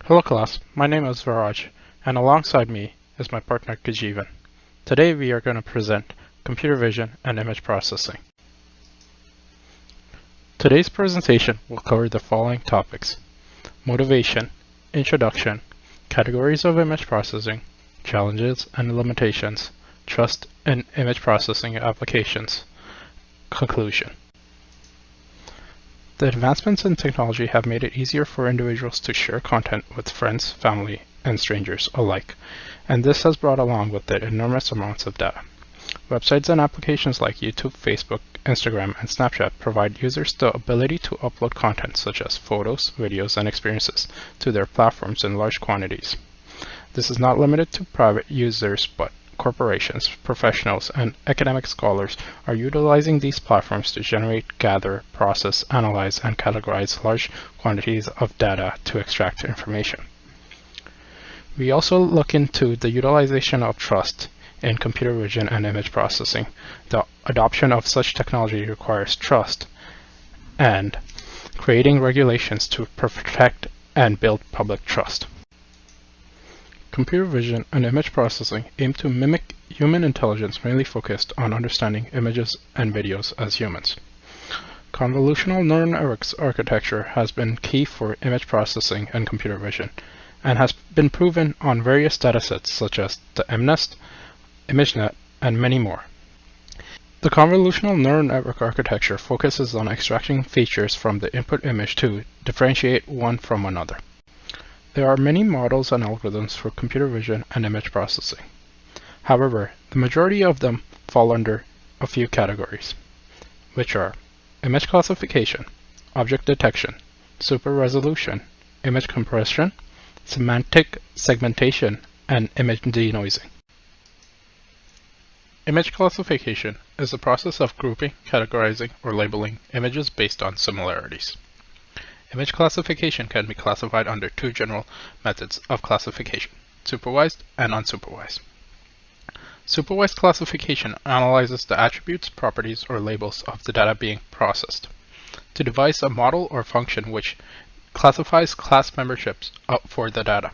Hello class, my name is Viraj, and alongside me is my partner Kajivan. Today we are going to present computer vision and image processing. Today's presentation will cover the following topics: motivation, introduction, categories of image processing, challenges and limitations, trust in image processing applications, conclusion. The advancements in technology have made it easier for individuals to share content with friends, family, and strangers alike, and this has brought along with it enormous amounts of data. Websites and applications like YouTube, Facebook, Instagram, and Snapchat provide users the ability to upload content such as photos, videos, and experiences to their platforms in large quantities. This is not limited to private users, but corporations, professionals, and academic scholars are utilizing these platforms to generate, gather, process, analyze, and categorize large quantities of data to extract information. We also look into the utilization of trust in computer vision and image processing. The adoption of such technology requires trust and creating regulations to protect and build public trust. Computer vision and image processing aim to mimic human intelligence, mainly focused on understanding images and videos as humans. Convolutional neural networks architecture has been key for image processing and computer vision, and has been proven on various datasets such as the MNIST, ImageNet, and many more. The convolutional neural network architecture focuses on extracting features from the input image to differentiate one from another. There are many models and algorithms for computer vision and image processing. However, the majority of them fall under a few categories, which are image classification, object detection, super resolution, image compression, semantic segmentation, and image denoising. Image classification is the process of grouping, categorizing, or labeling images based on similarities. Image classification can be classified under two general methods of classification: supervised and unsupervised. Supervised classification analyzes the attributes, properties, or labels of the data being processed to devise a model or function which classifies class memberships for the data.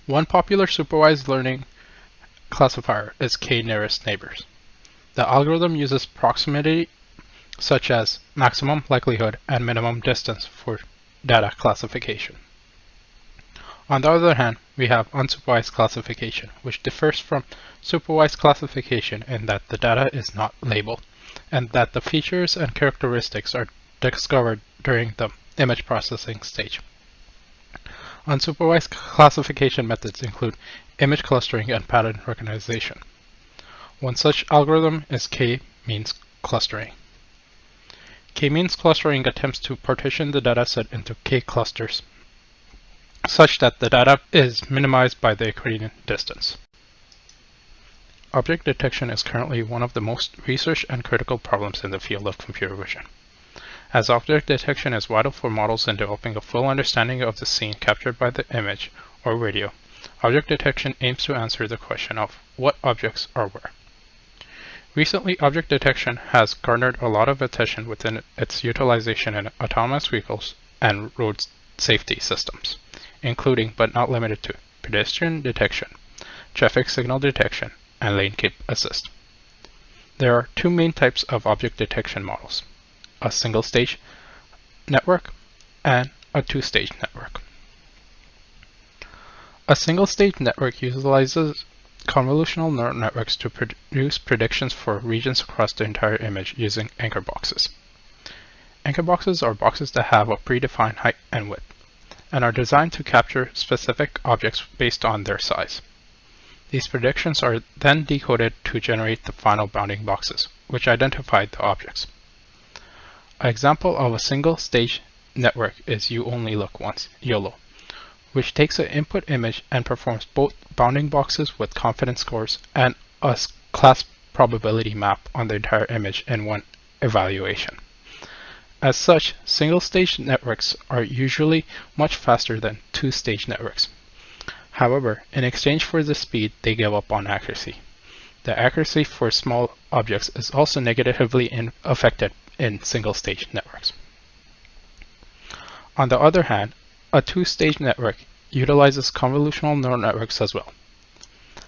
One popular supervised learning classifier is k-nearest neighbors. The algorithm uses proximity such as maximum likelihood and minimum distance for data classification. On the other hand, we have unsupervised classification, which differs from supervised classification in that the data is not labeled, and that the features and characteristics are discovered during the image processing stage. Unsupervised classification methods include image clustering and pattern recognition. One such algorithm is k-means clustering. K-means clustering attempts to partition the dataset into k-clusters such that the data is minimized by the Euclidean distance. Object detection is currently one of the most researched and critical problems in the field of computer vision. As object detection is vital for models in developing a full understanding of the scene captured by the image or video, object detection aims to answer the question of what objects are where. Recently, object detection has garnered a lot of attention within its utilization in autonomous vehicles and road safety systems, including but not limited to pedestrian detection, traffic signal detection, and lane keep assist. There are two main types of object detection models: a single-stage network and a two-stage network. A single-stage network utilizes convolutional neural networks to produce predictions for regions across the entire image using anchor boxes. Anchor boxes are boxes that have a predefined height and width, and are designed to capture specific objects based on their size. These predictions are then decoded to generate the final bounding boxes, which identify the objects. An example of a single-stage network is You Only Look Once, YOLO, which takes an input image and performs both bounding boxes with confidence scores and a class probability map on the entire image in one evaluation. As such, single-stage networks are usually much faster than two-stage networks. However, in exchange for the speed, they give up on accuracy. The accuracy for small objects is also negatively affected in single-stage networks. On the other hand, A two-stage network utilizes convolutional neural networks as well.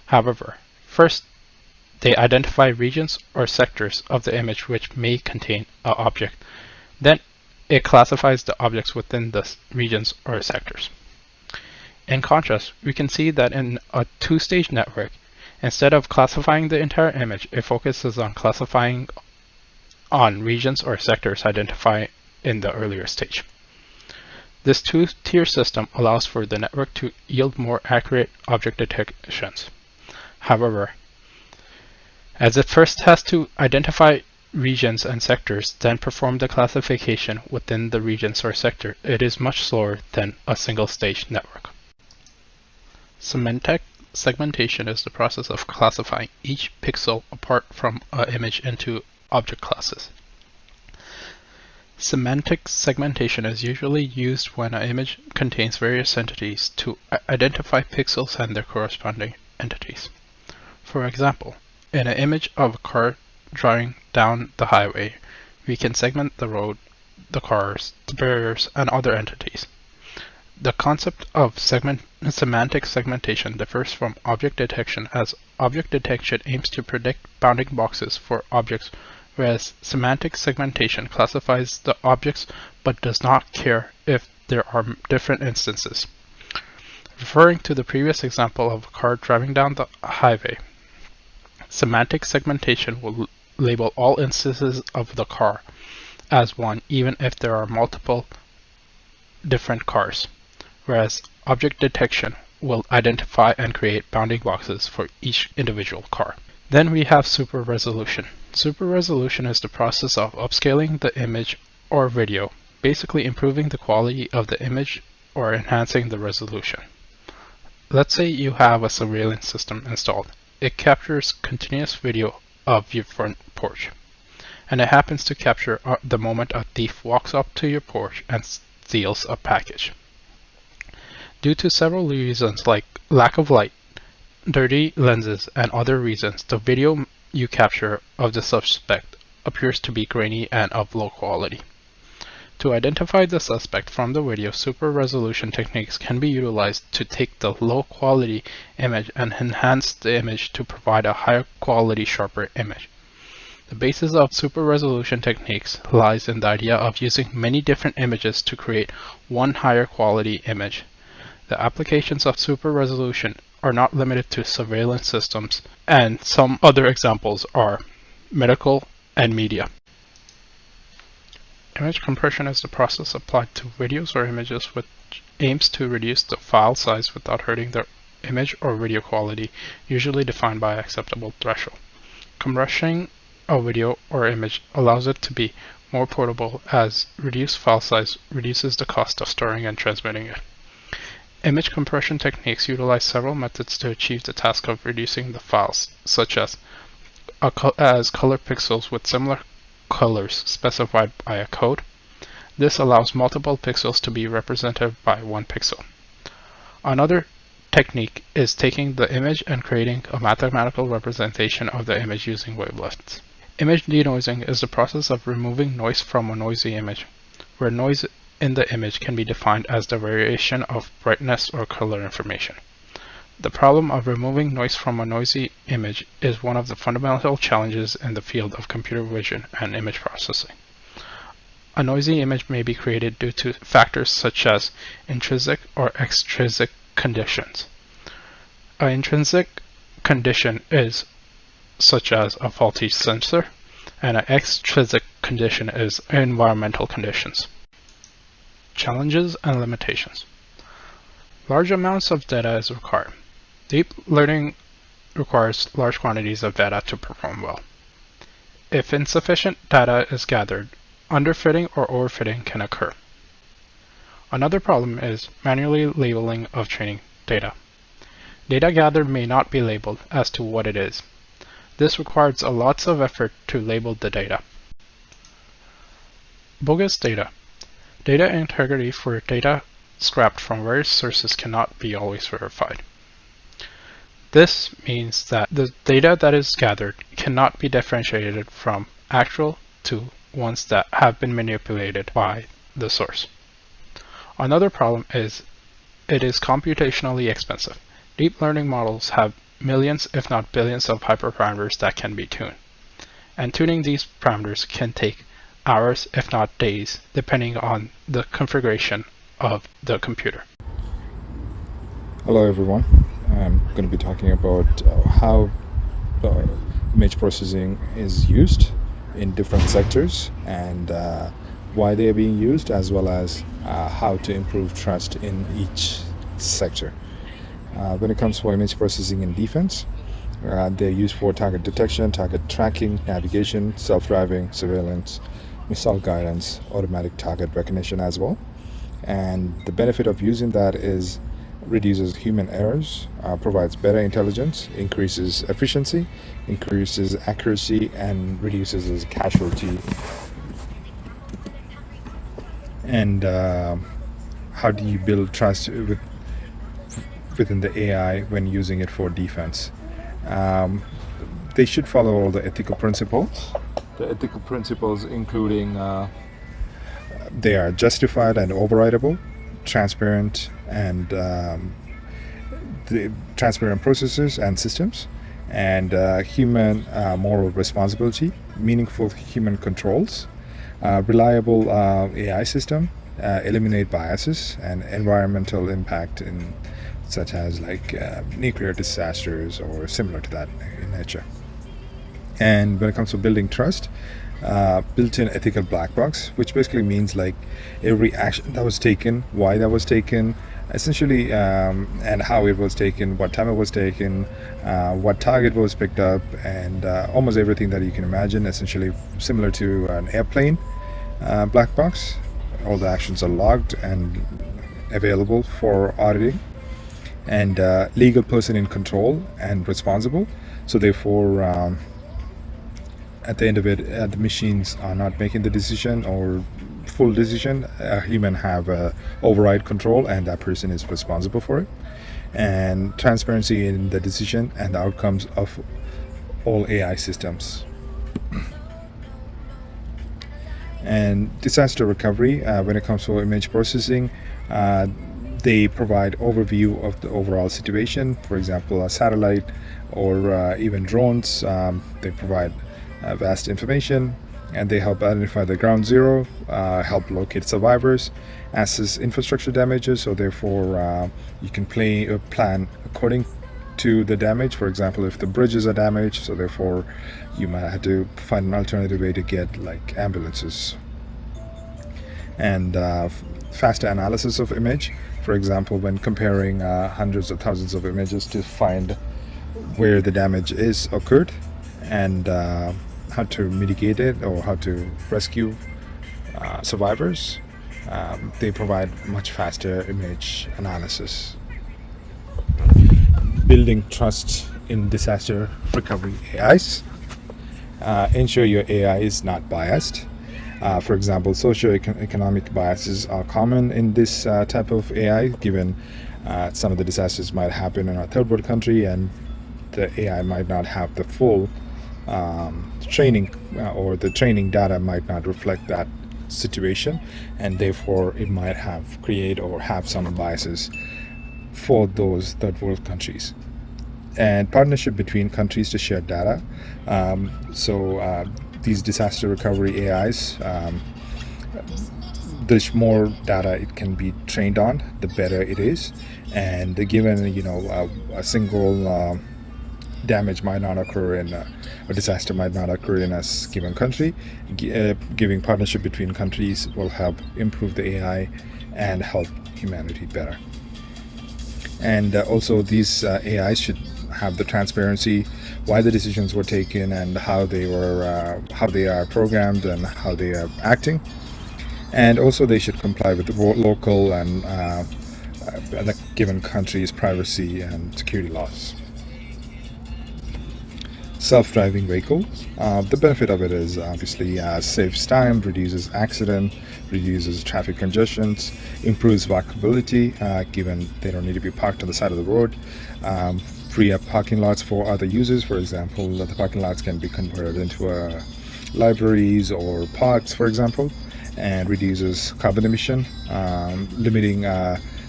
However, first, they identify regions or sectors of the image which may contain an object. Then, it classifies the objects within the regions or sectors. In contrast, we can see that in a two-stage network, instead of classifying the entire image, it focuses on classifying on regions or sectors identified in the earlier stage. This two-tier system allows for the network to yield more accurate object detections. However, as it first has to identify regions and sectors, then perform the classification within the regions or sector, it is much slower than a single-stage network. Semantic segmentation is the process of classifying each pixel apart from an image into object classes. Semantic segmentation is usually used when an image contains various entities to identify pixels and their corresponding entities. For example, in an image of a car driving down the highway, we can segment the road, the cars, the barriers, and other entities. The concept of semantic segmentation differs from object detection, as object detection aims to predict bounding boxes for objects, whereas semantic segmentation classifies the objects but does not care if there are different instances. Referring to the previous example of a car driving down the highway, semantic segmentation will label all instances of the car as one, even if there are multiple different cars, whereas object detection will identify and create bounding boxes for each individual car. Then we have super resolution. Super resolution is the process of upscaling the image or video, basically improving the quality of the image or enhancing the resolution. Let's say you have a surveillance system installed. It captures continuous video of your front porch, and it happens to capture the moment a thief walks up to your porch and steals a package. Due to several reasons like lack of light, dirty lenses, and other reasons, the video you capture of the suspect appears to be grainy and of low quality. To identify the suspect from the video, super resolution techniques can be utilized to take the low quality image and enhance the image to provide a higher quality, sharper image. The basis of super resolution techniques lies in the idea of using many different images to create one higher quality image. The applications of super resolution are not limited to surveillance systems, and some other examples are medical and media. Image compression is the process applied to videos or images which aims to reduce the file size without hurting the image or video quality, usually defined by acceptable threshold. Compressing a video or image allows it to be more portable, as reduced file size reduces the cost of storing and transmitting it. Image compression techniques utilize several methods to achieve the task of reducing the files, such as color pixels with similar colors specified by a code. This allows multiple pixels to be represented by one pixel. Another technique is taking the image and creating a mathematical representation of the image using wavelengths. Image denoising is the process of removing noise from a noisy image, where noise in the image can be defined as the variation of brightness or color information. The problem of removing noise from a noisy image is one of the fundamental challenges in the field of computer vision and image processing. A noisy image may be created due to factors such as intrinsic or extrinsic conditions. An intrinsic condition is such as a faulty sensor, and an extrinsic condition is environmental conditions. Challenges and limitations. Large amounts of data is required. Deep learning requires large quantities of data to perform well. If insufficient data is gathered, underfitting or overfitting can occur. Another problem is manually labeling of training data. Data gathered may not be labeled as to what it is. This requires a lots of effort to label the data. Bogus data. Data integrity for data scrapped from various sources cannot be always verified. This means that the data that is gathered cannot be differentiated from actual to ones that have been manipulated by the source. Another problem is it is computationally expensive. Deep learning models have millions, if not billions, of hyperparameters that can be tuned. And tuning these parameters can take hours, if not days, depending on the configuration of the computer. Hello everyone, I'm going to be talking about how image processing is used in different sectors and why they are being used, as well as how to improve trust in each sector. When it comes to image processing in defense, they're used for target detection, target tracking, navigation, self-driving, surveillance, missile guidance, automatic target recognition as well. And the benefit of using that is reduces human errors, provides better intelligence, increases efficiency, increases accuracy, and reduces casualty. And how do you build trust within the AI when using it for defense? They should follow all the ethical principles. The ethical principles including they are justified and overridable, transparent and the transparent processes and systems, and human moral responsibility, meaningful human controls, reliable AI system, eliminate biases and environmental impact in such as like nuclear disasters or similar to that in nature. And when it comes to building trust, built-in ethical black box, which basically means like every action that was taken, why that was taken, essentially, and how it was taken, what time it was taken, what target was picked up, and almost everything that you can imagine, essentially similar to an airplane black box. All the actions are logged and available for auditing, and legal person in control and responsible. So therefore, at the end of it, the machines are not making the decision or full decision. A human have override control, and that person is responsible for it. And transparency in the decision and the outcomes of all AI systems. And disaster recovery, when it comes to image processing, they provide overview of the overall situation. For example, a satellite or even drones, they provide vast information, and they help identify the ground zero, help locate survivors, assess infrastructure damages. So therefore, you can plan according to the damage. For example, if the bridges are damaged, so therefore you might have to find an alternative way to get like ambulances. And faster analysis of image. For example, when comparing hundreds of thousands of images to find where the damage is occurred, and how to mitigate it or how to rescue survivors. They provide much faster image analysis. Building trust in disaster recovery AIs. Ensure your AI is not biased. For example, socioeconomic biases are common in this type of AI, given some of the disasters might happen in a third world country and the AI might not have the full training or the training data might not reflect that situation, and therefore it might create or have some biases for those third world countries. And partnership between countries to share data. These disaster recovery AIs, the more data it can be trained on, the better it is. And given a single damage might not occur in a disaster might not occur in a given country, giving partnership between countries will help improve the AI and help humanity better. And also these AIs should have the transparency, why the decisions were taken and how they are programmed and how they are acting. And also they should comply with the local and the given country's privacy and security laws. Self-driving vehicles. The benefit of it is obviously saves time, reduces accident, reduces traffic congestions, improves walkability, given they don't need to be parked on the side of the road, free up parking lots for other users. For example, the parking lots can be converted into libraries or parks, for example. and reduces carbon emission, limiting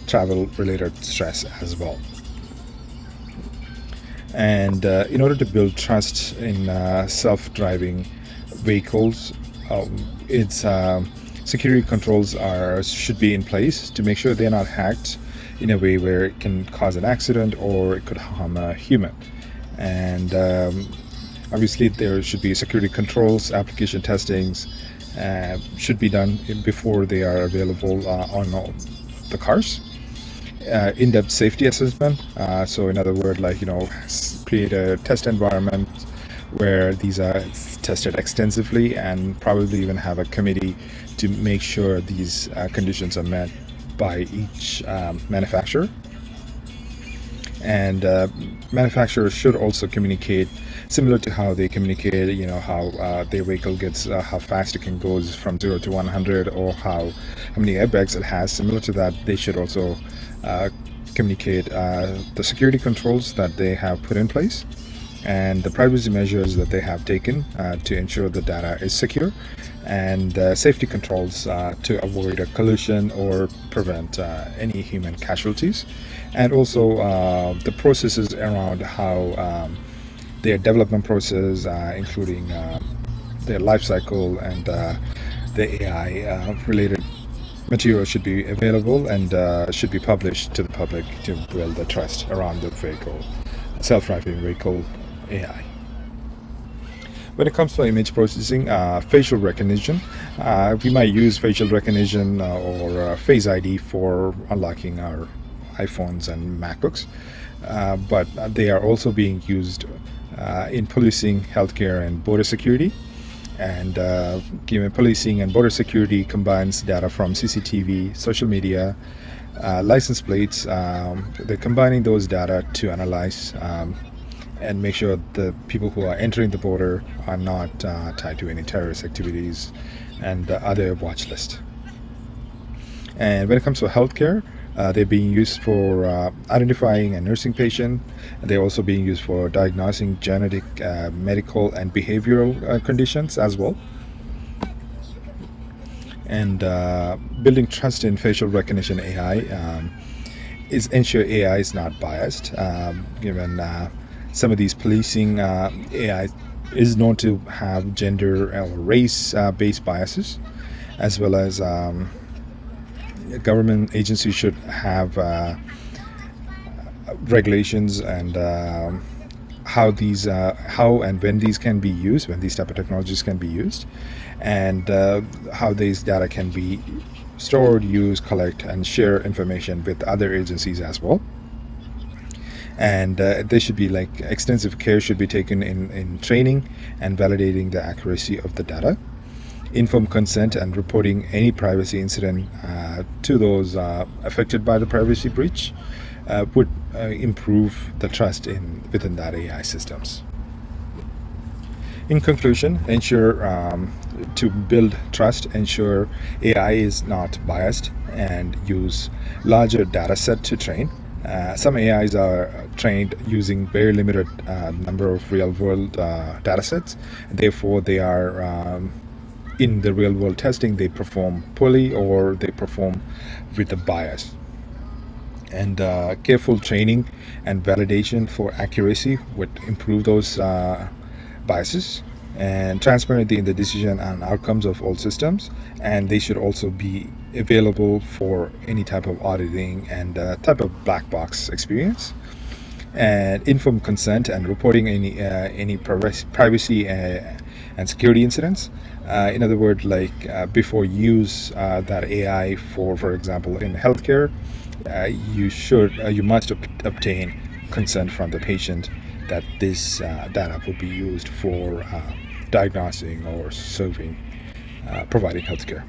travel-related stress as well. And in order to build trust in self-driving vehicles, its security controls should be in place to make sure they're not hacked in a way where it can cause an accident or it could harm a human. And obviously there should be security controls, application testings should be done before they are available on the cars. In-depth safety assessment, so in other words, like, create a test environment where these are tested extensively, and probably even have a committee to make sure these conditions are met by each manufacturer. And manufacturers should also communicate similar to how they communicate, how their vehicle gets, how fast it can go from 0 to 100, or how many airbags it has. Similar to that, they should also communicate the security controls that they have put in place and the privacy measures that they have taken to ensure the data is secure, and safety controls to avoid a collision or prevent any human casualties, and also the processes around how their development process, including their life cycle, and the AI related material should be available and should be published to the public to build the trust around the self-driving vehicle AI. When it comes to image processing, facial recognition, we might use facial recognition or Face ID for unlocking our iPhones and MacBooks, but they are also being used in policing, healthcare, and border security. And given policing and border security combines data from CCTV, social media, license plates, they're combining those data to analyze and make sure the people who are entering the border are not tied to any terrorist activities and other watch lists. And when it comes to healthcare, they're being used for identifying and nursing patients. They're also being used for diagnosing genetic, medical, and behavioral conditions as well. And building trust in facial recognition AI is ensure AI is not biased, given some of these policing AI is known to have gender or race-based biases, as well as government agencies should have regulations and how and when these can be used, when these type of technologies can be used, and how these data can be stored, used, collect, and share information with other agencies as well. And there should be extensive care should be taken in training and validating the accuracy of the data. Informed consent and reporting any privacy incident to those affected by the privacy breach would improve the trust within that AI systems. In conclusion, to build trust, ensure AI is not biased and use larger data set to train. Some AIs are trained using very limited number of real-world data sets. Therefore, they are in the real-world testing, they perform poorly or they perform with a bias. And careful training and validation for accuracy would improve those biases, and transparency in the decision and outcomes of all systems. And they should also be available for any type of auditing and type of black box experience. And informed consent and reporting any privacy and security incidents. In other words, before use that AI for example, in healthcare, you must obtain consent from the patient that this data will be used for diagnosing or providing healthcare.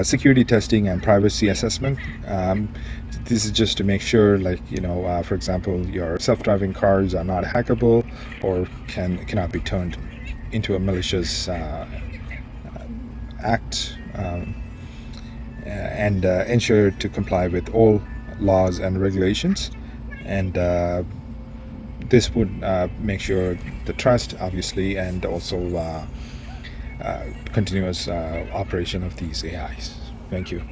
Security testing and privacy assessment. This is just to make sure, for example, your self-driving cars are not hackable or cannot be turned into a malicious act, and ensure to comply with all laws and regulations. And this would make sure the trust, obviously, and also continuous operation of these AIs. Thank you.